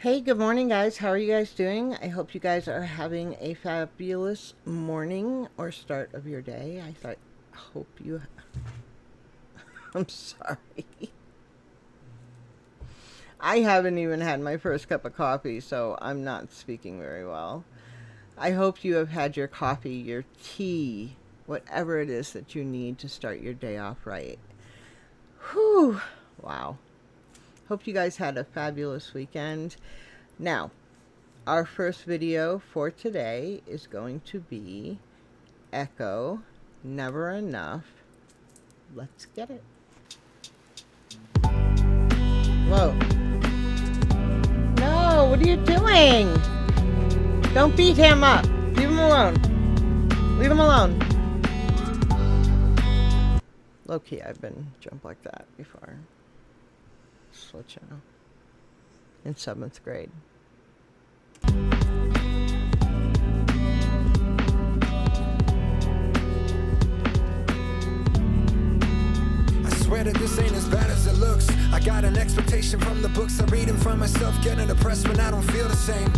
Hey, good morning, guys. How are you guys doing? I hope you guys are having a fabulous morning or start of your day. Hope you. I'm sorry. I haven't even had my first cup of coffee, so I'm not speaking very well. I hope you have had your coffee, your tea, whatever it is that you need to start your day off right. Whew. Wow. Hope you guys had a fabulous weekend. Now, our first video for today is going to be Echo, Never Enough. Let's get it. Whoa. No, what are you doing? Don't beat him up. Leave him alone. Leave him alone. Low key, I've been jumped like that before. Just let you know. In 7th grade. Swear that this ain't as bad as it looks. I got an expectation from the books I read and from myself, getting depressed when I don't feel the same.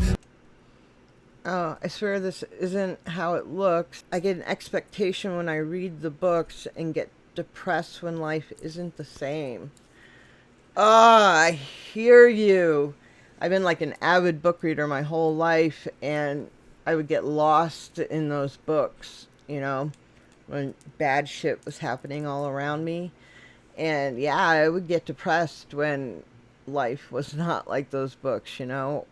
Oh, I swear this isn't how it looks. I get an expectation when I read the books and get depressed when life isn't the same. Oh, I hear you. I've been like an avid book reader my whole life, and I would get lost in those books, you know, when bad shit was happening all around me. And yeah, I would get depressed when life was not like those books, you know.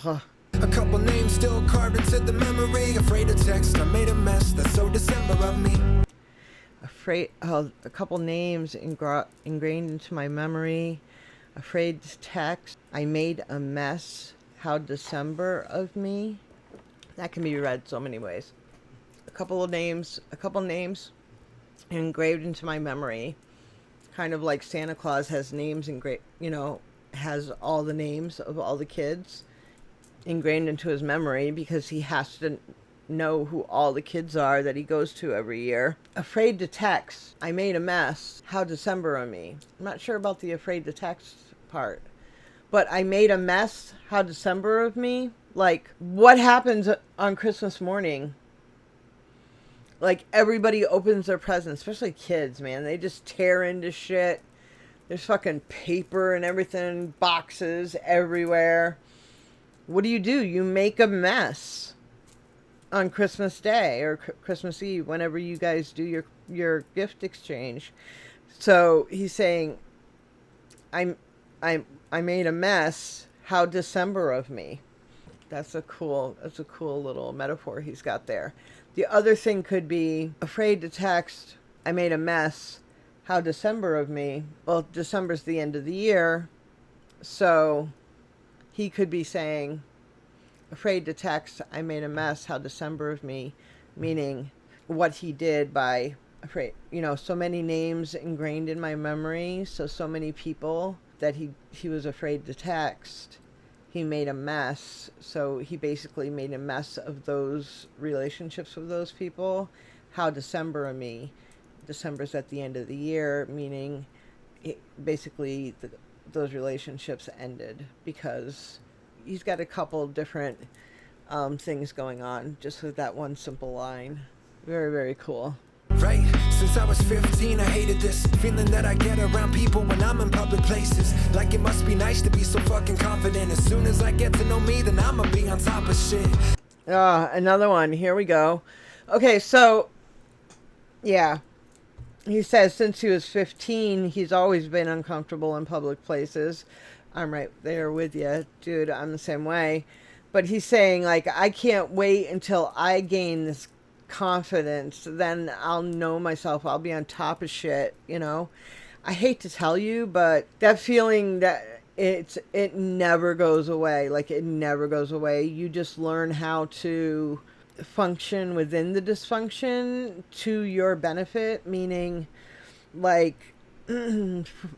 Ugh. A couple names still carved into the memory. Afraid to text, I made a mess. That's so December of me. A couple names ingrained into my memory. Afraid to text. I made a mess. How December of me. That can be read so many ways. A couple names engraved into my memory. Kind of like Santa Claus has names engraved, you know, has all the names of all the kids ingrained into his memory because he has to know who all the kids are that he goes to every year. Afraid to text. I made a mess. How December of me. I'm not sure about the afraid to text part, but I made a mess. How December of me. Like, what happens on Christmas morning? Like, everybody opens their presents, especially kids, man. They just tear into shit. There's fucking paper and everything, boxes everywhere. What do? You make a mess on Christmas Day or Christmas Eve, whenever you guys do your gift exchange. So he's saying, I made a mess. How December of me. That's a cool little metaphor he's got there. The other thing could be afraid to text. I made a mess. How December of me. Well, December's the end of the year. So he could be saying, afraid to text. I made a mess. How December of me. Meaning what he did by afraid. You know, so many names ingrained in my memory. So many people that he was afraid to text. He made a mess. So he basically made a mess of those relationships with those people. How December of me. December's at the end of the year, meaning basically those relationships ended because he's got a couple different things going on just with that one simple line. Very, very cool. Right, since I was 15 I hated this feeling that I get around people when I'm in public places. Like it must be nice to be so fucking confident. As soon as I get to know me, then I'ma be on top of shit. Another one. Here we go. Okay, so yeah. He says since he was 15, he's always been uncomfortable in public places. I'm right there with you, dude. I'm the same way. But he's saying, like, I can't wait until I gain this confidence. Then I'll know myself. I'll be on top of shit, you know? I hate to tell you, but that feeling that it never goes away. Like, it never goes away. You just learn how to function within the dysfunction to your benefit, meaning like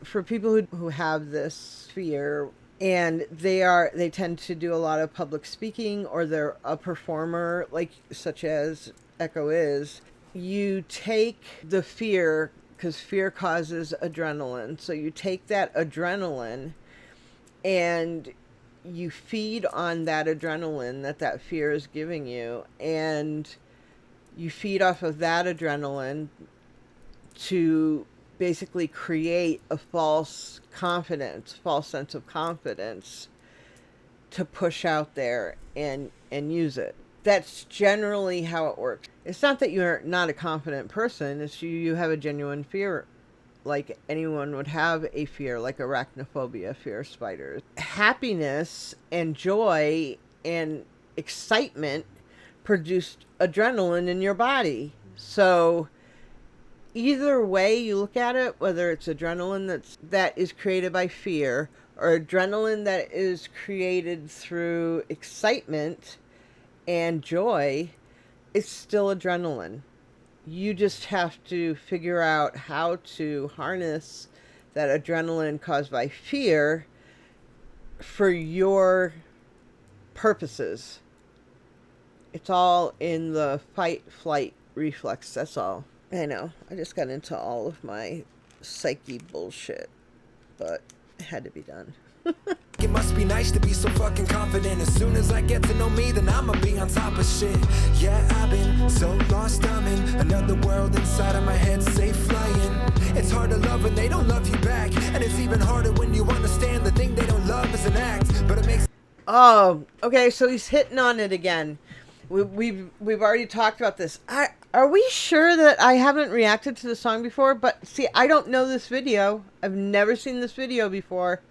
for people who have this fear and they tend to do a lot of public speaking, or they're a performer, like such as Echo is, you take the fear, because fear causes adrenaline, so you take that adrenaline and you feed on that adrenaline that fear is giving you, and you feed off of that adrenaline to basically create a false sense of confidence to push out there and use it. That's generally how it works. It's not that you're not a confident person, it's you have a genuine fear, like anyone would have a fear, like arachnophobia, fear of spiders. Happiness and joy and excitement produced adrenaline in your body. So either way you look at it, whether it's adrenaline that is created by fear, or adrenaline that is created through excitement and joy, it's still adrenaline. You just have to figure out how to harness that adrenaline caused by fear for your purposes. It's all in the fight-flight reflex, that's all. I know, I just got into all of my psyche bullshit, but it had to be done. It must be nice to be so fucking confident. As soon as I get to know me, then I'ma be on top of shit. Yeah, I've been so lost, I'm in another world inside of my head, safe flying. It's hard to love when they don't love you back, and it's even harder when you understand the thing they don't love is an act. But it makes... Oh, okay, so he's hitting on it again. We've already talked about this. Are we sure that I haven't reacted to the song before? But see, I don't know this video. I've never seen this video before.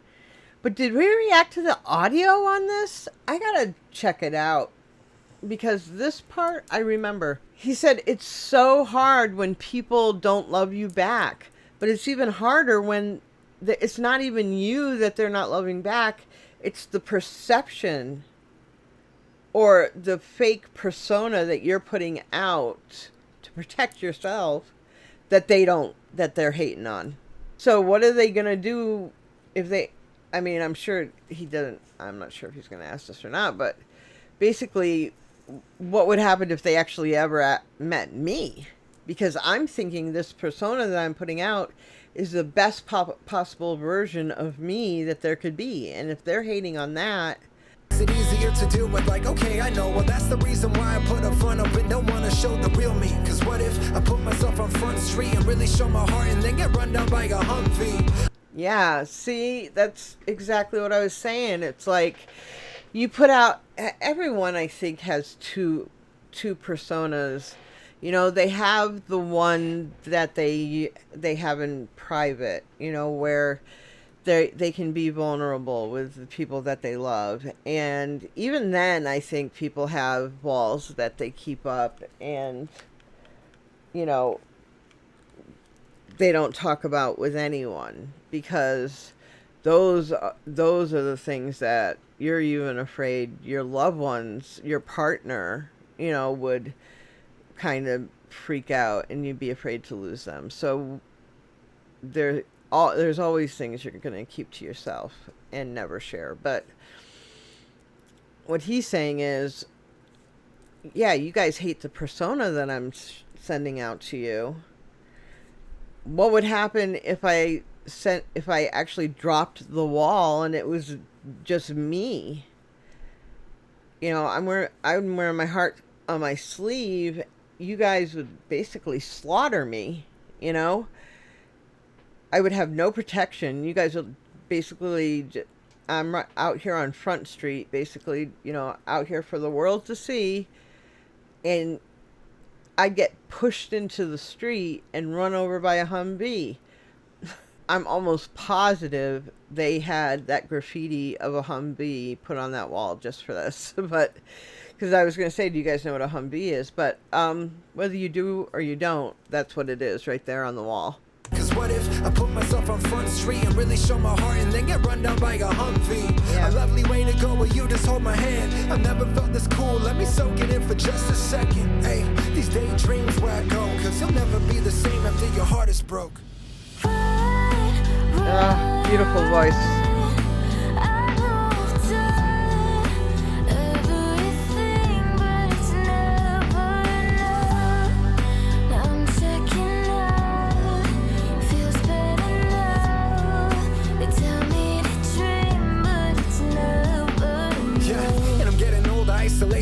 But did we react to the audio on this? I gotta check it out. Because this part, I remember. He said, it's so hard when people don't love you back. But it's even harder when it's not even you that they're not loving back. It's the perception or the fake persona that you're putting out to protect yourself that they're hating on. So what are they going to do if they... I mean, I'm sure he doesn't... I'm not sure if he's going to ask this or not, but basically, what would happen if they actually ever met me? Because I'm thinking this persona that I'm putting out is the best possible version of me that there could be. And if they're hating on that... Is it easier to deal with? Like, okay, I know, well, that's the reason why I put a front up and don't want to show the real me. Because what if I put myself on Front Street and really show my heart and then get run down by a Humvee? Yeah, see, that's exactly what I was saying. It's like you put out... Everyone, I think, has two personas. You know, they have the one that they have in private, you know, where they can be vulnerable with the people that they love. And even then, I think people have walls that they keep up and, you know, they don't talk about with anyone, because those are the things that you're even afraid your loved ones, your partner, you know, would kind of freak out and you'd be afraid to lose them. So there's always things you're going to keep to yourself and never share. But what he's saying is, yeah, you guys hate the persona that I'm sending out to you. What would happen if I actually dropped the wall and it was just me? You know, I'm wearing my heart on my sleeve. You guys would basically slaughter me, you know? I would have no protection. You guys would basically... I'm out here on Front Street, basically, you know, out here for the world to see. And I get pushed into the street and run over by a Humvee. I'm almost positive they had that graffiti of a Humvee put on that wall just for this. But, because I was going to say, do you guys know what a Humvee is? But whether you do or you don't, that's what it is right there on the wall. Cause what if I put myself on Front Street and really show my heart and then get run down by a Humvee? Yeah. A lovely way to go where you just hold my hand. I've never felt this cool, let me soak it in for just a second. Hey, these daydreams where I go, cause you'll never be the same after your heart is broke. Beautiful voice.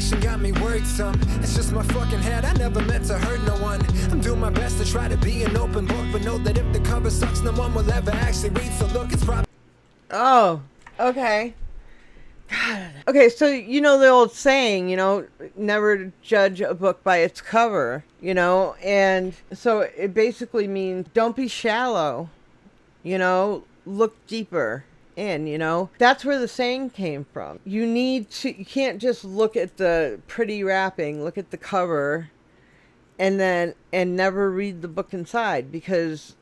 isolation got me worried some. It's just my fucking head, I never meant to hurt no one. I'm doing my best to try to be an open book, but know that if the cover sucks, no one will ever actually read. So look, it's probably... Oh, okay. God. Okay, so you know the old saying, you know, never judge a book by its cover, you know, and so it basically means don't be shallow, you know, look deeper in, you know. That's where the saying came from. You can't just look at the pretty wrapping, look at the cover, and never read the book inside, because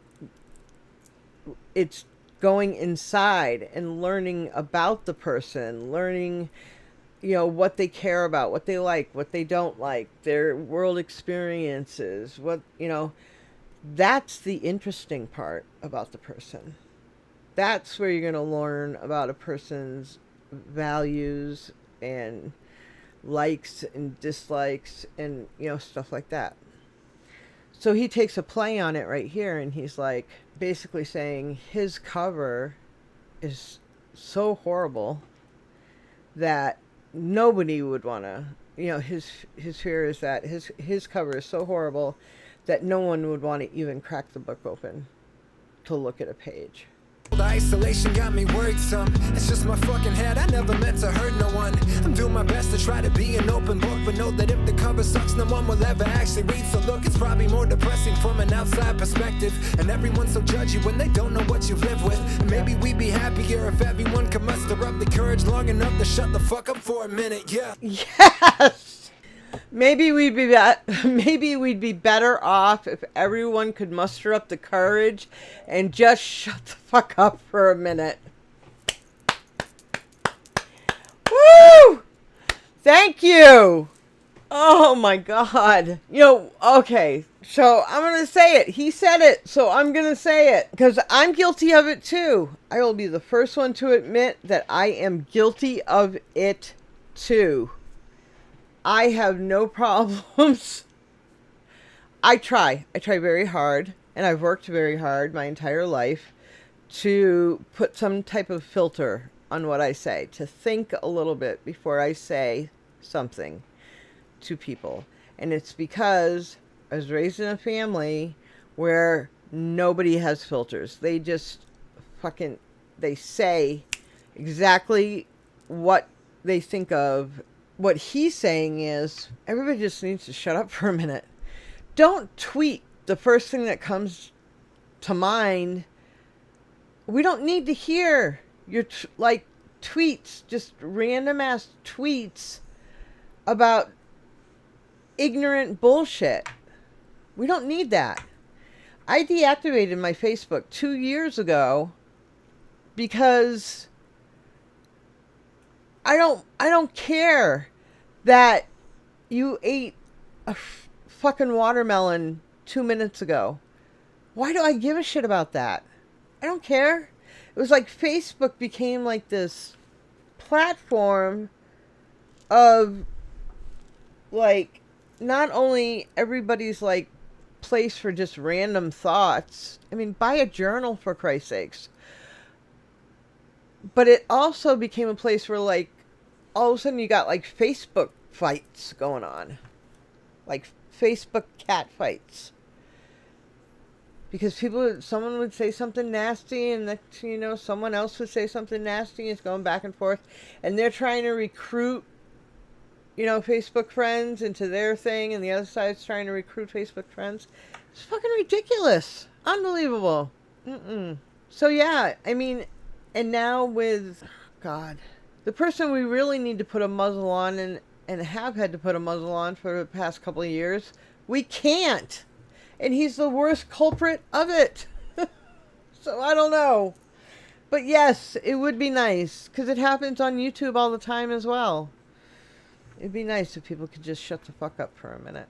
it's going inside and learning about the person, learning, you know, what they care about, what they like, what they don't like, their world experiences, what, you know, that's the interesting part about the person. That's where you're going to learn about a person's values and likes and dislikes and, you know, stuff like that. So he takes a play on it right here, and he's like basically saying his cover is so horrible that nobody would want to, you know, his fear is that his cover is so horrible that no one would want to even crack the book open to look at a page. The isolation got me worried some. It's just my fucking head, I never meant to hurt no one. I'm doing my best to try to be an open book, but know that if the cover sucks, no one will ever actually read. So look, it's probably more depressing from an outside perspective, and everyone's so judgy when they don't know what you've lived with. And maybe we'd be happier if everyone could muster up the courage long enough to shut the fuck up for a minute. Yeah. Yes. Maybe we'd be better off if everyone could muster up the courage and just shut the fuck up for a minute. Woo! Thank you. Oh my God. You know, okay. So I'm going to say it. He said it, so I'm going to say it, because I'm guilty of it too. I will be the first one to admit that I am guilty of it too. I have no problems. I try very hard, and I've worked very hard my entire life to put some type of filter on what I say, to think a little bit before I say something to people. And it's because I was raised in a family where nobody has filters. They just they say exactly what they think of. What he's saying is, everybody just needs to shut up for a minute. Don't tweet the first thing that comes to mind. We don't need to hear your tweets, just random ass tweets about ignorant bullshit. We don't need that. I deactivated my Facebook 2 years ago because I don't care that you ate a fucking watermelon 2 minutes ago. Why do I give a shit about that? I don't care. It was like Facebook became like this platform of like not only everybody's like place for just random thoughts. I mean, buy a journal for Christ's sakes. But it also became a place where like all of a sudden you got like Facebook fights going on. Like Facebook cat fights. Because someone would say something nasty, and next you know, someone else would say something nasty. It's going back and forth. And they're trying to recruit, you know, Facebook friends into their thing, and the other side's trying to recruit Facebook friends. It's fucking ridiculous. Unbelievable. So yeah, I mean, and now with, God, the person we really need to put a muzzle on, and have had to put a muzzle on for the past couple of years, we can't. And he's the worst culprit of it. So I don't know. But yes, it would be nice, because it happens on YouTube all the time as well. It'd be nice if people could just shut the fuck up for a minute.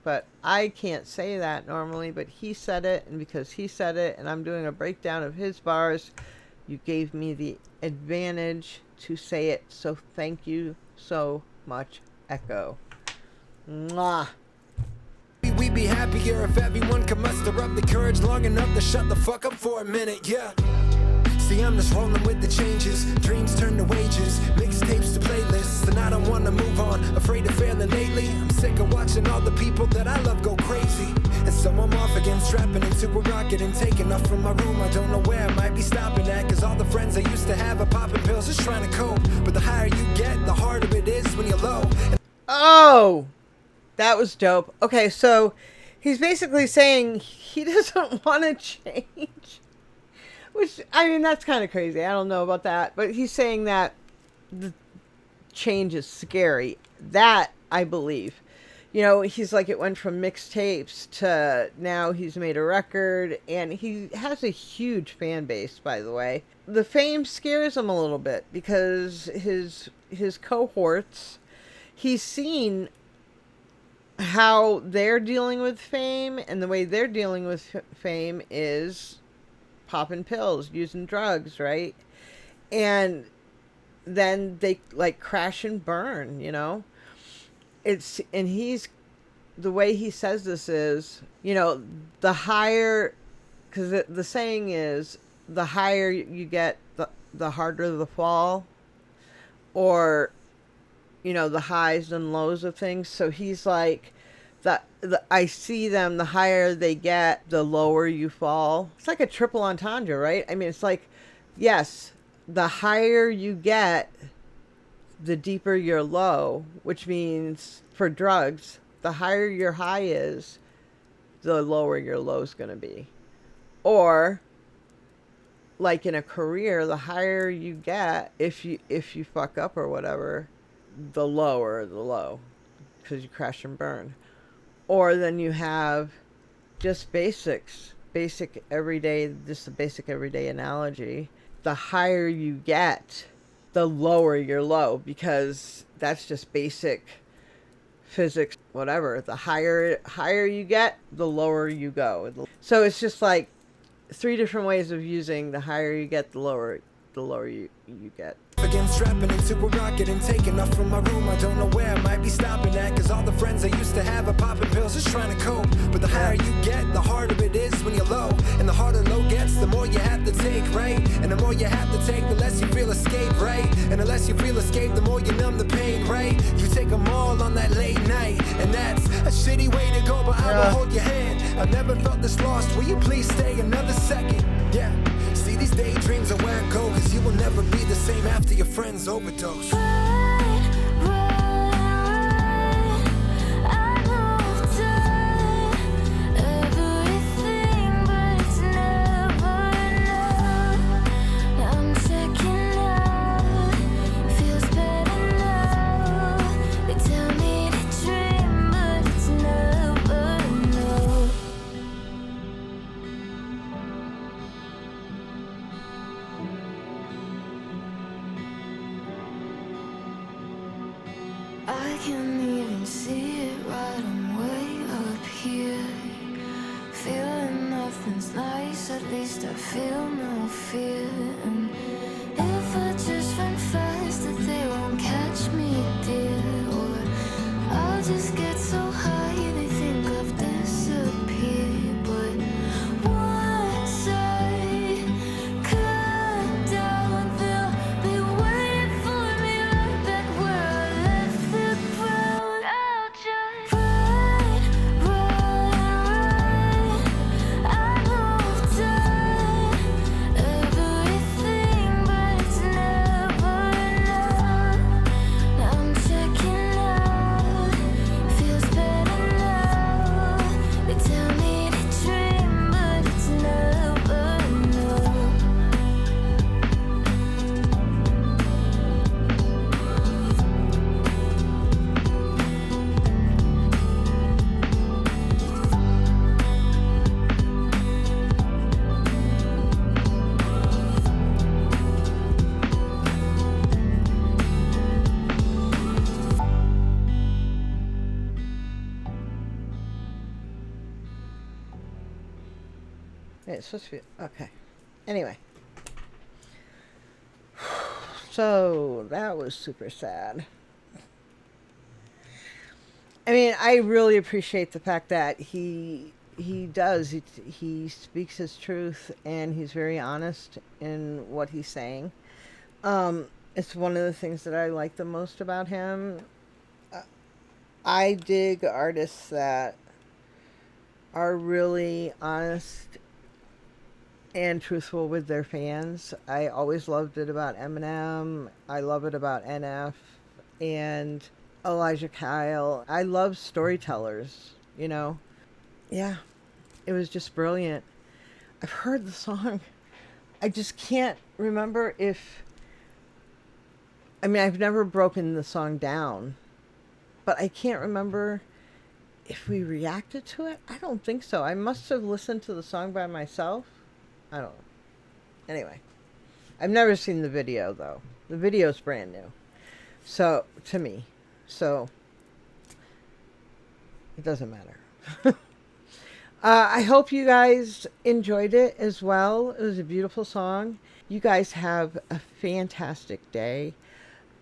But I can't say that normally, but he said it, and because he said it, and I'm doing a breakdown of his bars, you gave me the advantage to say it. So thank you so much, Echo. Mwah. We'd be happier if everyone could muster up the courage long enough to shut the fuck up for a minute, yeah. See, I'm just rolling with the changes. Dreams turn to wages, mixtapes to playlists, and I don't want to move on. Afraid people that I love go crazy. And so I'm off again, strapping into a rocket and taking off from my room. I don't know where I might be stopping at, cause all the friends I used to have are popping pills, just trying to cope. But the higher you get, the harder it is when you're low. Oh, that was dope. Okay, so he's basically saying he doesn't want to change. Which, I mean, that's kind of crazy. I don't know about that. But he's saying that the change is scary. That, I believe. You know, he's like, it went from mixtapes to now he's made a record. And he has a huge fan base, by the way. The fame scares him a little bit because his cohorts, he's seen how they're dealing with fame. And the way they're dealing with fame is popping pills, using drugs, right? And then they like crash and burn, you know? And he's, the way he says this is, you know, the higher, because the saying is, the higher you get, the harder the fall, or, you know, the highs and lows of things. So he's like, I see them, the higher they get, the lower you fall. It's like a triple entendre, right? I mean, it's like, yes, the higher you get, the deeper your low, which means for drugs, the higher your high is, the lower your low is going to be. Or like in a career, the higher you get, if you fuck up or whatever, the lower the low, because you crash and burn. Or then you have just basic everyday, just a basic everyday analogy. The higher you get, the lower your low, because that's just basic physics, whatever. The higher you get, the lower you go. So it's just like 3 different ways of using the higher you get, the lower you get. Again, strapping into a rocket and taking off from my room. I don't know where I might be stopping at, cause all the friends I used to have are popping pills, just trying to cope. But the higher you get, the harder it is when you're low. And the harder low gets, the more you have to take, right? And the more you have to take, the less you feel escape, right? And the less you feel escape, the more you numb the pain, right? You take them all on that late night, and that's a shitty way to go, but I will hold your hand. I've never felt this lost, will you please stay another second? Yeah. See, these daydreams are where I go, cause you will never be the same after your friends overdose. I can't even see it right, I'm way up here. Feeling nothing's nice, at least I feel no fear. And if I just run faster, they won't catch me, dear. Or I'll just get so high, they think I've disappeared. But once I come down, they'll be waiting for me right back where I left the ground. I'll just run, I know I've done everything, but it's never enough. Now I'm checking out, feels better now. They tell me to dream, but it's never enough. It's supposed to be okay. Anyway, so that was super sad. I mean, I really appreciate the fact that he speaks his truth, and he's very honest in what he's saying. It's one of the things that I like the most about him. I dig artists that are really honest and truthful with their fans. I always loved it about Eminem. I love it about NF and Elijah Kyle. I love storytellers, you know. Yeah, it was just brilliant. I've heard the song. I just can't remember if, I mean, I've never broken the song down, but I can't remember if we reacted to it. I don't think so. I must have listened to the song by myself. I don't know. Anyway, I've never seen the video, though. The video's brand new. So, to me. So, it doesn't matter. I hope you guys enjoyed it as well. It was a beautiful song. You guys have a fantastic day.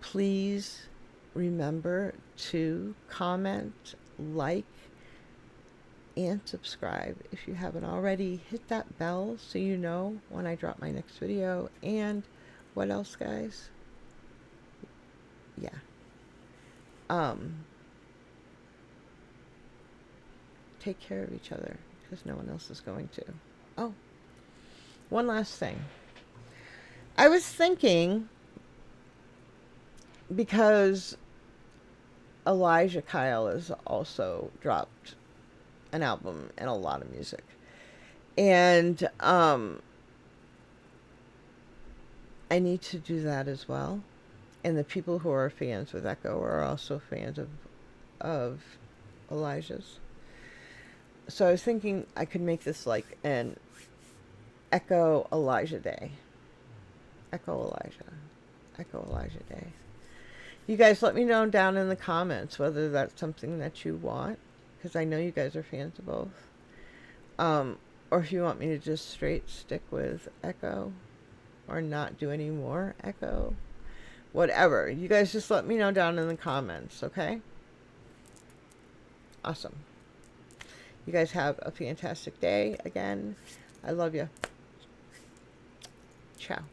Please remember to comment, like, and subscribe if you haven't already. Hit that bell so you know when I drop my next video. And what else, guys? Yeah. Take care of each other, because no one else is going to. Oh, one last thing. I was thinking, because Elijah Kyle has also dropped an album and a lot of music, and I need to do that as well. And the people who are fans with Echo are also fans of Elijah's. So I was thinking I could make this like an Echo Elijah Day. Echo Elijah Day. You guys let me know down in the comments whether that's something that you want, because I know you guys are fans of both. Or if you want me to just straight stick with Echo or not do any more Echo. Whatever. You guys just let me know down in the comments, okay? Awesome. You guys have a fantastic day. Again, I love you. Ciao.